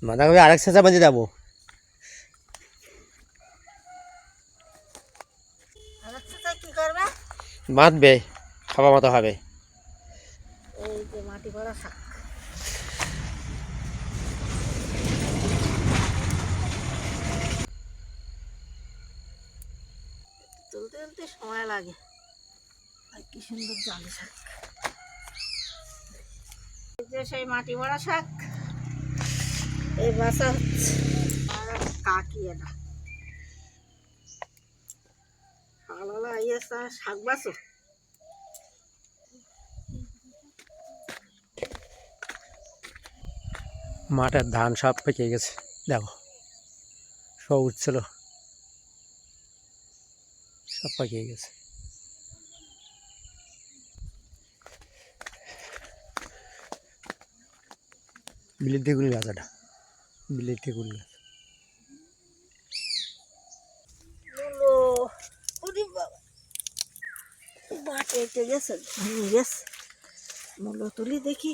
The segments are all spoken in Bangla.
বাঁধাকপি আরেক ছেঁচা বাজে যাবো। কি করবে? বাঁধবে, খাওয়া মতো হবে। এই যে মাটি ভরা শাক, তুলতে তুলতে সময় লাগে। আর কি সুন্দর জালি শাক, এই যে সেই মাটি ভরা শাক। এই বাসা হচ্ছে কাকি, এটা সকালবেলা আইয়া শাক বাসো। মাঠের ধান সব পেকে গেছে, দেখো সব উঠছিল, সব পেকে গেছে। বিলেতি কুল গাছ, এটা বিলেতি কুল গাছ। মাঠে এঁটে গেছে, ভেঙে গেছে। মূলো তুলি দেখি।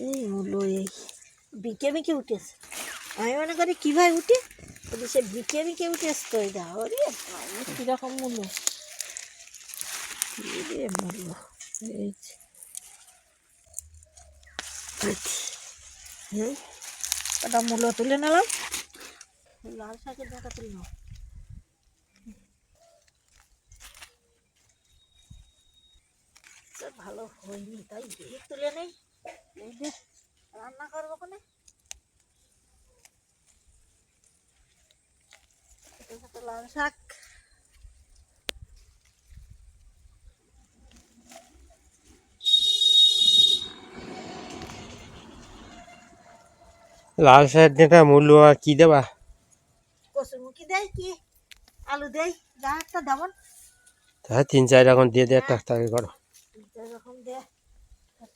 এই মূলো এই বিকে বিকে উঠেছে। আমি মনে করি কীভাবে উঠে, কিন্তু সে বিকে বিকে উঠেছে। তো এটা ওরে কীরকম মূলো, রে মূলো। এই এই ওটা মূলো তুলে নিলাম, লাল শাকের ডাঁটা তুলে নাও। ভালো হয়নি তাই বেশি তুলে নেই, এই যে রান্না করবো কোনে। লাল শাক, লাল শাকের যেটা মূল্য আর কি দেবা? কচুরমুখী দেয় কি আলু দেয়, যা একটা দেবন। হ্যাঁ 3-4 রকম দিয়ে দিয়ে একটা তরকারি করো। এরকম দিয়ে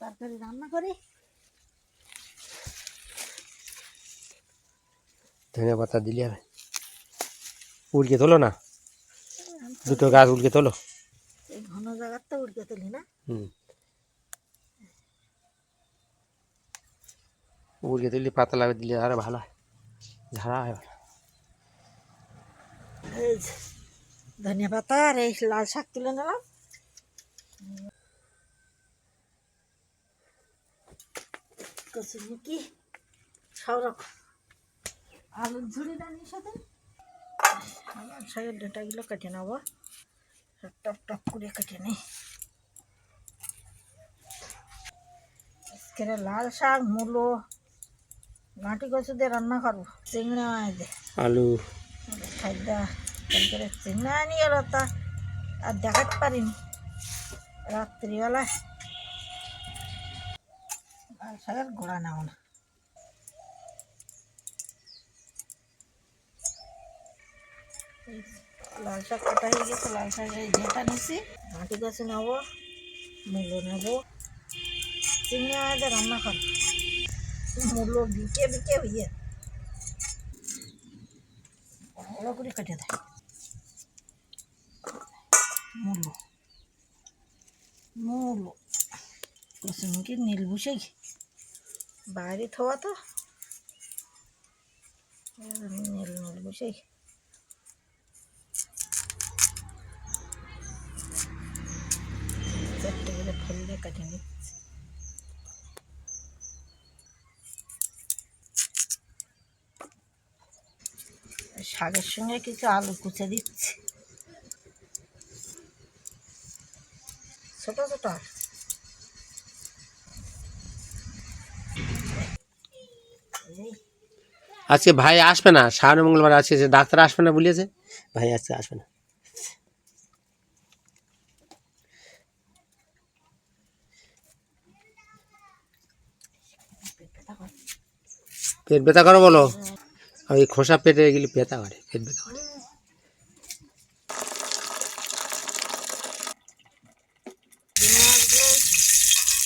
তরকারি রান্না করি। ধনে পাতা দিলে হবে। উড়কে তোলো না, দুটো গাছ উড়কে তোলো। এই ঘন জায়গাটা উড়কে তুলি না। উড়কে তুলি পাতা লাগবে, দিলে আরো ভালো হয়, ঝাড়া হয়। এই যে ধনিয়া পাতা আর এই লাল শাক তুলে নিলাম। কচুরমুখী সব রকম, আলুর ঝুড়ি রান্নার সাথে আমার শাকের ডাঁটাগুলো কেটে নেবো, টপ টপ করে কেটে নিই। আজকের লাল শাক, মূলো, মাটি কচু দিয়ে রান্না করবো। চিংড়ি মাছ দিয়ে আলু খাদ্য করে চিংড়ি নিয়ে এলো, তা আর দেখাতে পারিনি রাত্রিবেলায়। লাল শাকের গোড়া নেও না, লাল শাক কাটা হয়ে গেছে। লাল শাকের ঝেঁটা নিচ্ছি, মাটি গাছে নেবো, মূলো নেবো, চিংড়ি মাছ দিয়ে রান্না করবো। মূলো বিকে বিকে হইয়ে বড় করে কেটে দেয়। মূলো মূলো কচুরমুখী নীল বসে বাইরে থোয়া তো নীল নীল বসে চারটে করে ফুল দিয়ে কেটে নিচ্ছি। শাকের সঙ্গে কিছু আলু কুচে দিচ্ছি, ছোট ছোট। আজকে ভাই আসবে না, সামনে মঙ্গলবার আজকে যে ডাক্তার আসবে না বলিয়েছে, ভাই আজকে আসবে না। পেট ব্যথা করো বলো, ওই খোসা পেটে গেলে ব্যথা করে, পেট ব্যথা করে।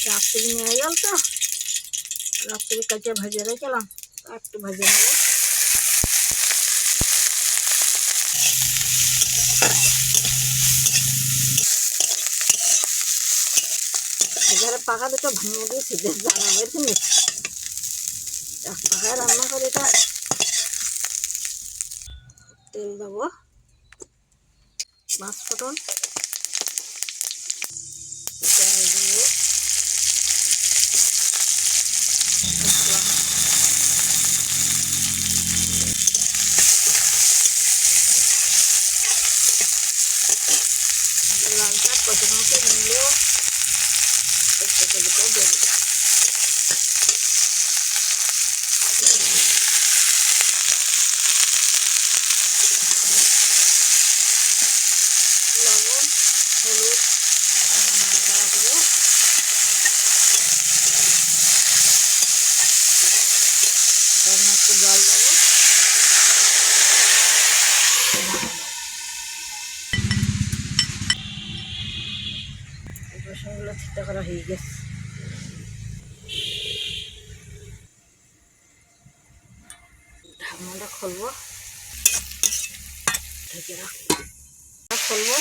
রাত্রি নিয়ে গেল তো, রাত্রি কাজে ভেজে রেখেলাম, একটু ভেজে নেব। এবারে পাকা দুটো ভেঙে দিয়েছি, বেশ জানা বেছে নিচ্ছি। রান্না করে এটা তেল দেবো, পাঁচ ফোড়ন, পেঁয়াজ দেবো, লাল শাক কচি মাছে নিলেও একটু করে দেবো। লবণ, হলুদ, নাড়াচাড়া করে একটু জল দেবো। রসুনগুলো থেতো করা হয়ে গেছে। ঢাকনাটা খুলবো, ঢেকে রাখবো, খুলবো,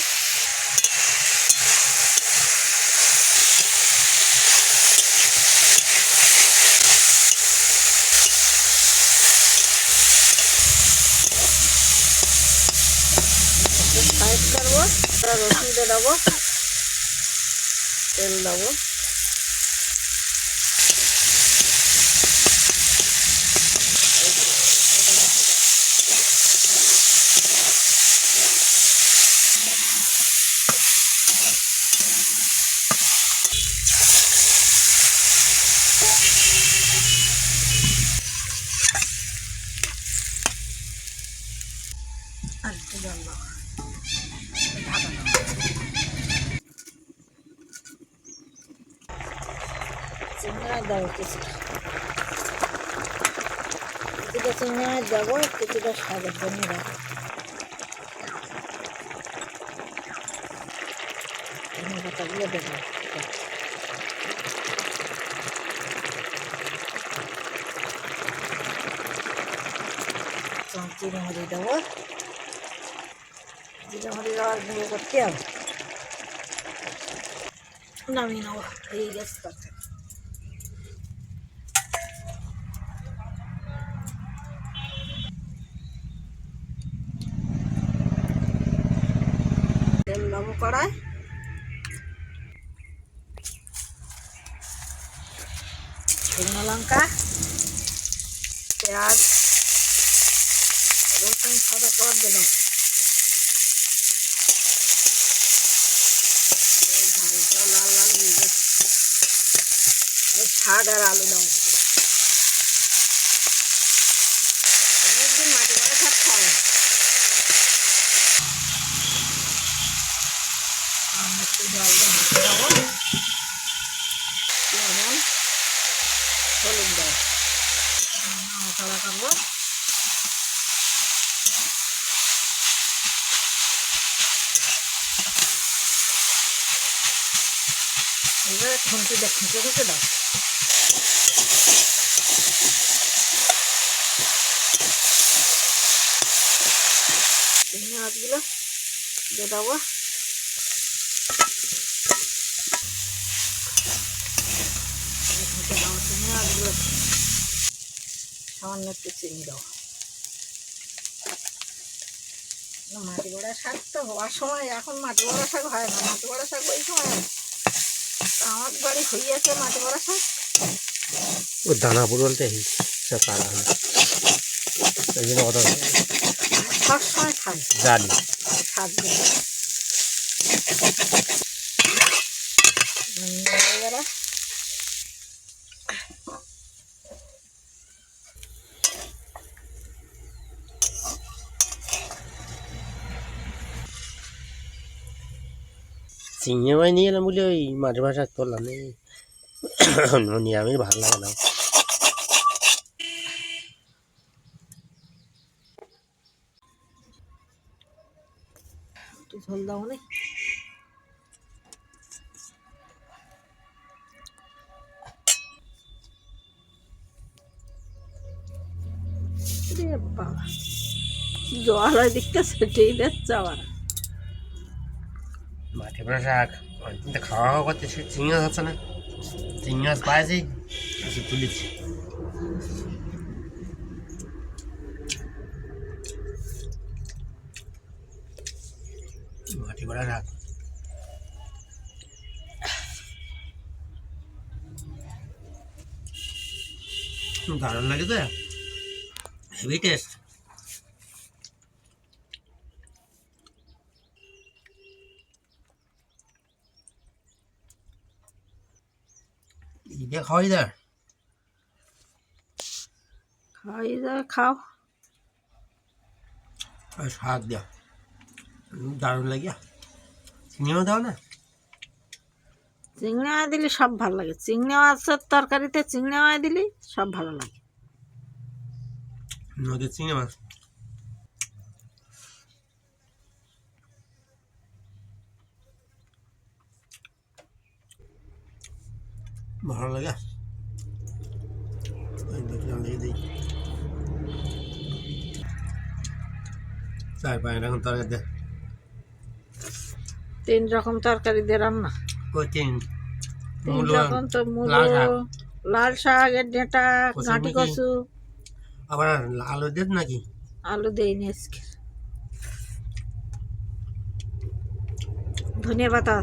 সাইড করবো, রসুন দিয়ে দেবো, তেল দেবো, আর একটু জল দেবো, ঢাকা দেবো। চিংড়ি মাছ দেবো কিছুটা, চিংড়ি মাছ দেবো, কিছুটা স্বাদের জন্য দেবো। ধনে পাতাগুলো দেবো, জিরে মরিচ দেবো, জিরে মরিচ দেওয়ার গুঁড়ো করতে হবে, নামিয়ে নেবো, হয়ে গেছে তরকারি। তেল দেবো কড়াই, শুকনো লঙ্কা, পেঁয়াজ, রসুন সাদা করে দিলাম, ঝালটা লাল লাল হয়ে গেছে। শাক আর আলু দাও, অনেকদিন মাটি মারা শাক খাওয়া। একটু জল দেবো, লবণ, হলুদ দেবো, নাড়াচাড়া করবো, এবার খুন্তি খুঁটে খুঁটে দাও, চিংড়ি মাছগুলো দিয়ে দেবো, খুঁটে দাও চিংড়ি মাছগুলো, সামান্য একটু চিনি দাও। মাটি বড়া শাক তো হওয়ার সময়, এখন মাটি বড়া শাক হয় না, মাটি বড়া শাক ওই সময় আমার বাড়ি হইয়াছে মাটি বড়া শাক। ও দানাপুর বলতে সব পাড়া হয়, ওই জন্য কথা সব সময় খাই জানি শাক দিয়ে। এবারে চিংড়ি মাছ নিয়ে এলাম বলে ওই মাঝে মাঝে তোলাম নেই, নিরামিষ ভালো লাগে না। একটু ঝোল দাও নি, বাবা জল হয় দেখতে সেটাই দেখছে আবার। মাঠে পড়া শাক অনেকদিন তো খাওয়া খাওয়া করতে, সে চিংড়ি মাছ হচ্ছে না, চিংড়ি মাছ পাইছি তুলেছি। ভরা শাক দারুণ লাগে তো, হেভি টেস্ট। ইটা খাওয়াই দা খাই যায়, খাও। আর শাক দেওয়া দারুণ লাগিয়া, চিংড়িও দাও না। চিংড়ি মাছ দিলে সব ভালো লাগে, চিংড়ি মাছের তরকারিতে চিংড়ি মাছ দিলে সব ভালো লাগে। নদীর চিংড়ি মাছ ভালো লাগে। দিই 4-5 রকম তরকারি দে, 3 রকম তরকারি দিয়ে রান্না। কই 3 3 রকম তো, মূলো, লাল শাক, ডেঁটা, ঘাটি কচু, আবার আলু দেব নাকি? আলু দেয়নি আজকে। ধনিয়া পাতা,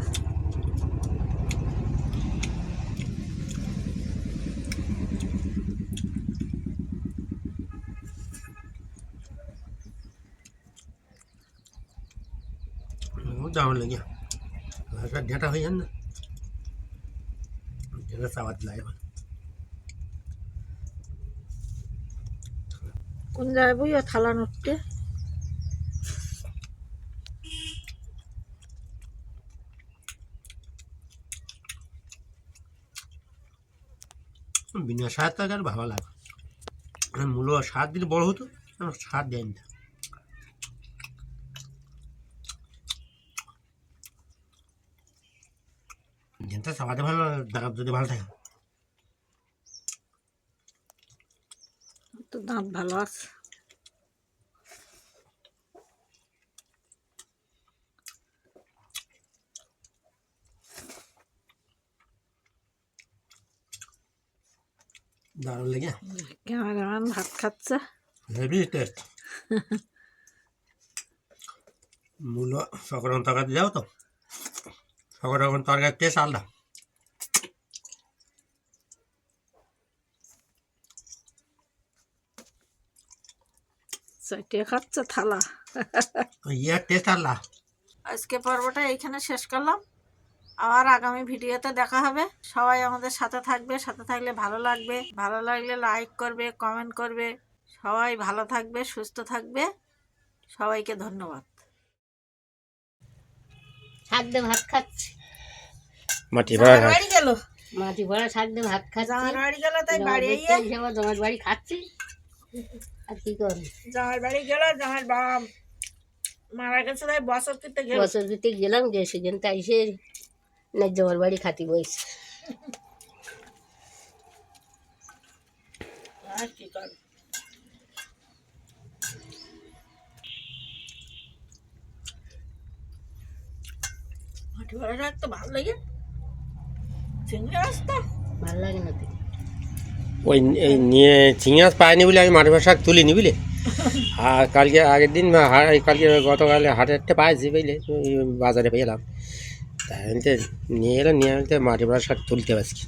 দারুণ লাগে। হালকা ডেটা হয়ে যান না, ডেটা চাওয়াত লাগে। কোন জায়গায় বইও থালা নড়তে। বিনা স্বাদ তরকারি ভালো লাগে। মূলো স্বাদ দিলে বড় হতো, স্বাদ দেয়নি। যেটা সবাই ভালো, দাঁত যদি ভালো থাকে। তো দাঁত ভালো আছে। দারুণ লেগে, ক্যামেরাম্যান ভাত খাচ্ছে। Heavy taste. মূলো সকল রকম তরকারি যাও তো, সকল রকম তরকারি টেস্ট আলাদা। চাইটে খাচ্ছে থালা। ইয়ার টেস্ট আলাদা। আজকে পর্বটা এইখানে শেষ করলাম, আবার আগামী ভিডিওতে দেখা হবে। সবাই আমাদের সাথে থাকবে, সাথে থাকলে ভালো লাগবে। ভালো লাগলে লাইক করবে, কমেন্ট করবে। সবাই ভালো থাকবে, সুস্থ থাকবে। সবাইকে ধন্যবাদ। শাক দিয়ে ভাত খাচ্ছি। মাটি জামাই বাড়ি গেল, মাটি ভরা শাক দিয়ে ভাত খাচ্ছি। জামাই বাড়ি গেল, তাই বাড়ি জমার বাড়ি খাচ্ছি। আর কি করবো, জামাই বাড়ি গেল, জামাই বাপ মারা গেছে, তাই বছর কিনতে গেল। বছর দিতে গেলাম, যে সেখানটা এসে না জমার বাড়ি খাতি বইছে। আর কি করবো, মাটি ভরা শাক তো ভালো লাগে। চিংড়ি মাছ তো ভালো লাগে না তো। ওই নিয়ে চিংড়ি মাছ পাইনি বলে আমি মাটি শাক তুলিনি বুঝলে। আর কালকে আগের দিন কালকে গতকালে হাটেরটা পাইছি বুঝলে, বাজারে পেলাম, তাই নিয়ে এলাম, নিয়ে মাটি শাক তুলতে পারছি।